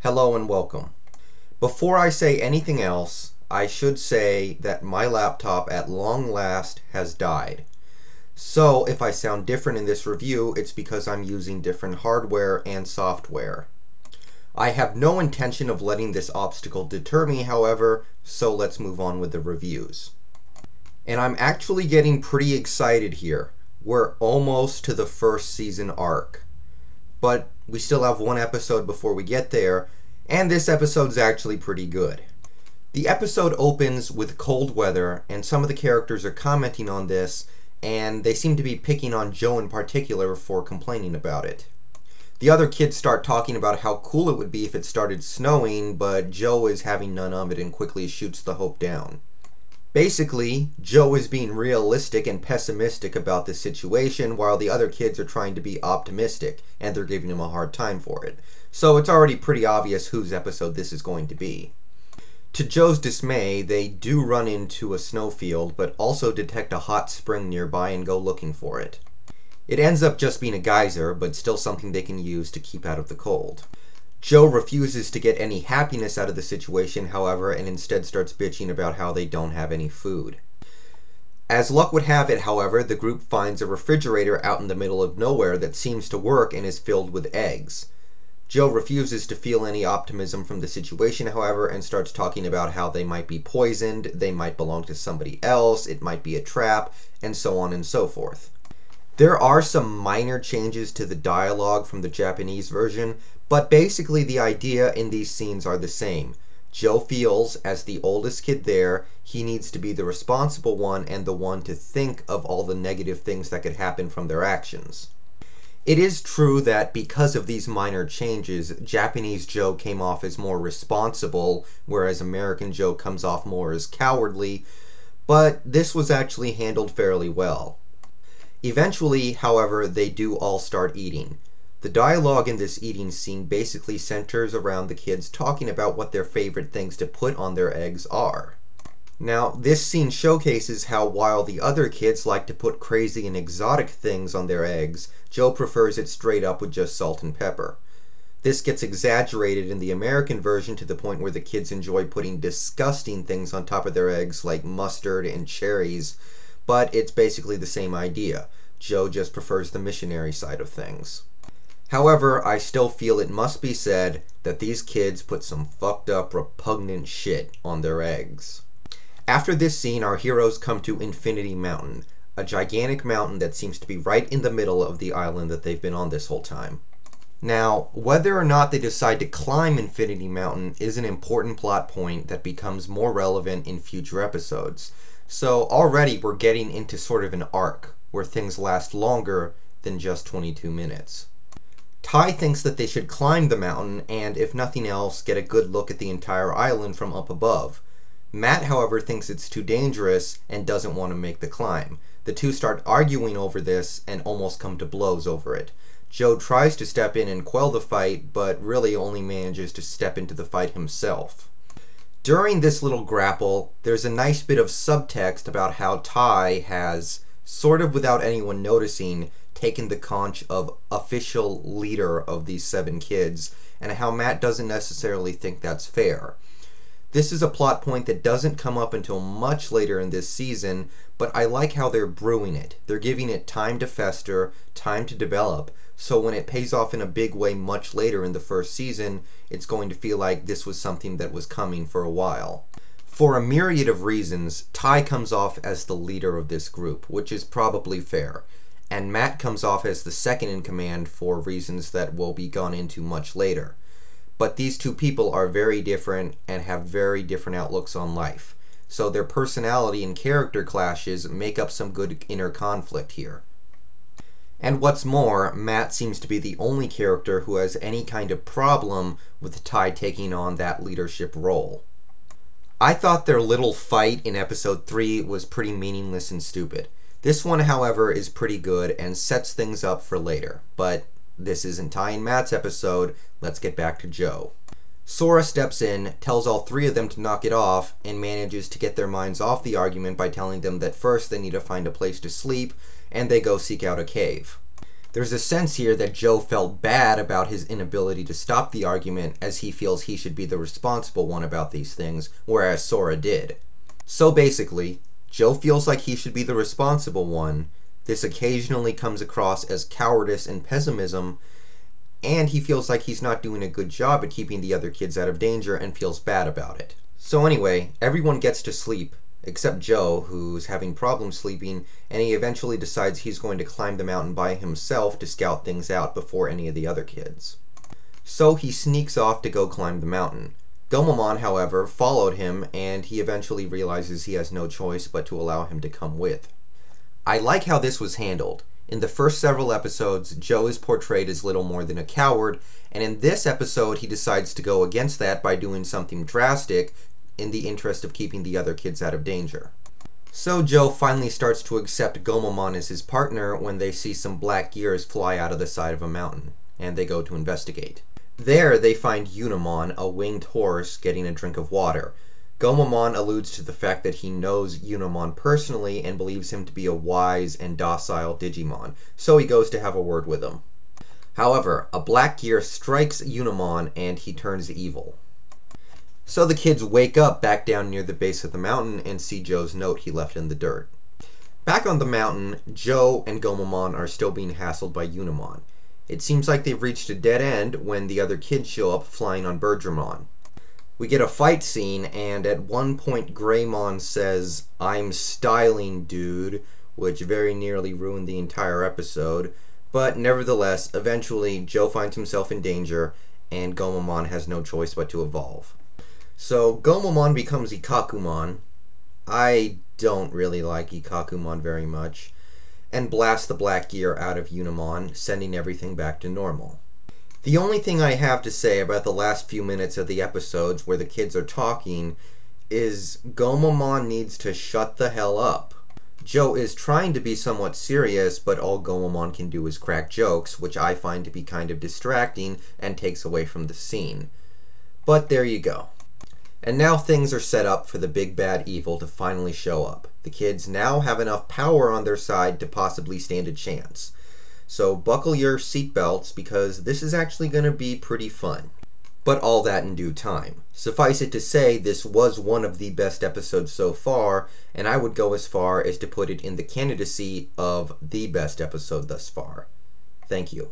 Hello and welcome. Before I say anything else, I should say that my laptop at long last has died. So if I sound different in this review, it's because I'm using different hardware and software. I have no intention of letting this obstacle deter me, however, so let's move on with the reviews. And I'm actually getting pretty excited here. We're almost to the first season arc. But we still have one episode before we get there, and this episode's actually pretty good. The episode opens with cold weather, and some of the characters are commenting on this, and they seem to be picking on Joe in particular for complaining about it. The other kids start talking about how cool it would be if it started snowing, but Joe is having none of it and quickly shoots the hope down. Basically, Joe is being realistic and pessimistic about the situation, while the other kids are trying to be optimistic, and they're giving him a hard time for it. So it's already pretty obvious whose episode this is going to be. To Joe's dismay, they do run into a snowfield, but also detect a hot spring nearby and go looking for it. It ends up just being a geyser, but still something they can use to keep out of the cold. Joe refuses to get any happiness out of the situation, however, and instead starts bitching about how they don't have any food. As luck would have it, however, the group finds a refrigerator out in the middle of nowhere that seems to work and is filled with eggs. Joe refuses to feel any optimism from the situation, however, and starts talking about how they might be poisoned, they might belong to somebody else, it might be a trap, and so on and so forth. There are some minor changes to the dialogue from the Japanese version, but basically the idea in these scenes are the same. Joe feels, as the oldest kid there, he needs to be the responsible one and the one to think of all the negative things that could happen from their actions. It is true that because of these minor changes, Japanese Joe came off as more responsible, whereas American Joe comes off more as cowardly, but this was actually handled fairly well. Eventually, however, they do all start eating. The dialogue in this eating scene basically centers around the kids talking about what their favorite things to put on their eggs are. Now, this scene showcases how while the other kids like to put crazy and exotic things on their eggs, Joe prefers it straight up with just salt and pepper. This gets exaggerated in the American version to the point where the kids enjoy putting disgusting things on top of their eggs like mustard and cherries, but it's basically the same idea. Joe just prefers the missionary side of things. However, I still feel it must be said that these kids put some fucked up, repugnant shit on their eggs. After this scene, our heroes come to Infinity Mountain, a gigantic mountain that seems to be right in the middle of the island that they've been on this whole time. Now, whether or not they decide to climb Infinity Mountain is an important plot point that becomes more relevant in future episodes. So already we're getting into sort of an arc where things last longer than just 22 minutes. Tai thinks that they should climb the mountain and, if nothing else, get a good look at the entire island from up above. Matt, however, thinks it's too dangerous and doesn't want to make the climb. The two start arguing over this and almost come to blows over it. Joe tries to step in and quell the fight, but really only manages to step into the fight himself. During this little grapple, there's a nice bit of subtext about how Tai has, sort of without anyone noticing, taken the conch of official leader of these 7 kids, and how Matt doesn't necessarily think that's fair. This is a plot point that doesn't come up until much later in this season, but I like how they're brewing it. They're giving it time to fester, time to develop, so when it pays off in a big way much later in the first season, it's going to feel like this was something that was coming for a while. For a myriad of reasons, Tai comes off as the leader of this group, which is probably fair, and Matt comes off as the second in command for reasons that will be gone into much later. But these two people are very different and have very different outlooks on life, so their personality and character clashes make up some good inner conflict here. And what's more, Matt seems to be the only character who has any kind of problem with Tai taking on that leadership role. I thought their little fight in episode 3 was pretty meaningless and stupid. This one, however, is pretty good and sets things up for later, but this isn't Tai and Matt's episode. Let's get back to Joe. Sora steps in, tells all 3 of them to knock it off, and manages to get their minds off the argument by telling them that first they need to find a place to sleep, and they go seek out a cave. There's a sense here that Joe felt bad about his inability to stop the argument, as he feels he should be the responsible one about these things, whereas Sora did. So basically, Joe feels like he should be the responsible one. This occasionally comes across as cowardice and pessimism, and he feels like he's not doing a good job at keeping the other kids out of danger and feels bad about it. So anyway, everyone gets to sleep, except Joe, who's having problems sleeping, and he eventually decides he's going to climb the mountain by himself to scout things out before any of the other kids. So he sneaks off to go climb the mountain. Gomamon, however, followed him, and he eventually realizes he has no choice but to allow him to come with. I like how this was handled. In the first several episodes, Joe is portrayed as little more than a coward, and in this episode he decides to go against that by doing something drastic in the interest of keeping the other kids out of danger. So Joe finally starts to accept Gomamon as his partner when they see some black gears fly out of the side of a mountain, and they go to investigate. There they find Unimon, a winged horse, getting a drink of water. Gomamon alludes to the fact that he knows Unimon personally and believes him to be a wise and docile Digimon, so he goes to have a word with him. However, a black gear strikes Unimon and he turns evil. So the kids wake up back down near the base of the mountain and see Joe's note he left in the dirt. Back on the mountain, Joe and Gomamon are still being hassled by Unimon. It seems like they've reached a dead end when the other kids show up flying on Birdramon. We get a fight scene, and at one point Greymon says, "I'm styling, dude," which very nearly ruined the entire episode, but nevertheless, eventually Joe finds himself in danger, and Gomamon has no choice but to evolve. So Gomamon becomes Ikkakumon. I don't really like Ikkakumon very much, and blasts the black gear out of Unimon, sending everything back to normal. The only thing I have to say about the last few minutes of the episodes where the kids are talking is Gomamon needs to shut the hell up. Joe is trying to be somewhat serious, but all Gomamon can do is crack jokes, which I find to be kind of distracting and takes away from the scene. But there you go. And now things are set up for the big bad evil to finally show up. The kids now have enough power on their side to possibly stand a chance. So buckle your seatbelts, because this is actually going to be pretty fun. But all that in due time. Suffice it to say, this was one of the best episodes so far, and I would go as far as to put it in the candidacy of the best episode thus far. Thank you.